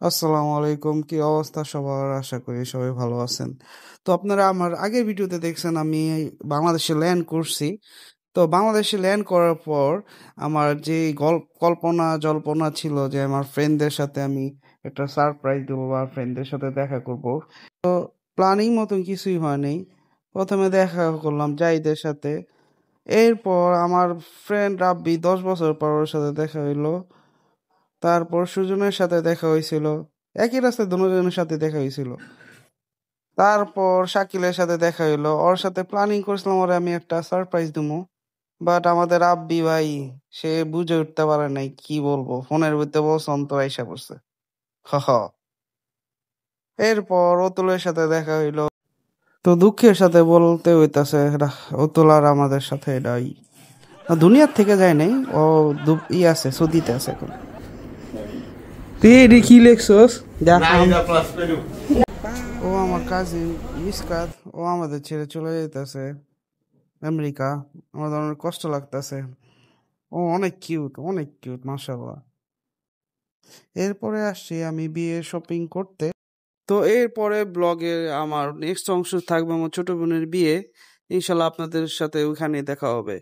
আসসালামু আলাইকুম, কি অবস্থা সবার? আশা করি সবাই ভালো আছেন। তো আপনারা আমার আগের ভিডিওতে দেখছেন আমি বাংলাদেশে ল্যান্ড করছি। তো বাংলাদেশে ল্যান্ড করার পর আমার যে কল্পনা জল্পনা ছিল যে আমার ফ্রেন্ডদের সাথে আমি একটা সারপ্রাইজ দেবো বা ফ্রেন্ডদের সাথে দেখা করব, প্ল্যানিং মতন কিছুই হয়নি। প্রথমে দেখা করলাম জাহিদের সাথে, এরপর আমার ফ্রেন্ড রাব্বি 10 বছর পর ওর সাথে দেখা হইলো। তারপর সুজনের সাথে দেখা হয়েছিল, একই রাস্তায় দুজনের সাথে দেখা হয়েছিল। তারপর শাকিলের সাথে দেখা হইলো, ওর সাথে প্ল্যানিং করছিলাম ওরে আমি একটা সারপ্রাইজ দিবো। বাট আমাদের আব্বি ভাই, সে বুঝে উঠতে পারে নাই, কি বলবো, ফোনের ভিতরে বলছে অন্তর আইসা পড়ছে। হ হ। এরপর অতুলের সাথে দেখা হইলো। তো দুঃখের সাথে বলতে হইতাছে অতুল আর আমাদের সাথে এটাই দুনিয়ার থেকে যায় নাই। ও আছে, সৌদিতে আছে এখন। তুই এটি কি লেখছস? দেখাম। ও আমার কাজিন মিসকাত, ও আমাদের ছেড়ে চলে যেতেছে আমেরিকা। আমাদের অনেক কষ্ট লাগতেছে। ও অনেক কিউট, অনেক কিউট, মাশাআল্লাহ। এরপরে আসছি আমি বিয়ে শপিং করতে। তো এরপরে ব্লগে আমার নেক্সট অংশ থাকবে আমার ছোট বোনের বিয়ে। ইনশাল্লাহ আপনাদের সাথে ওইখানে দেখা হবে।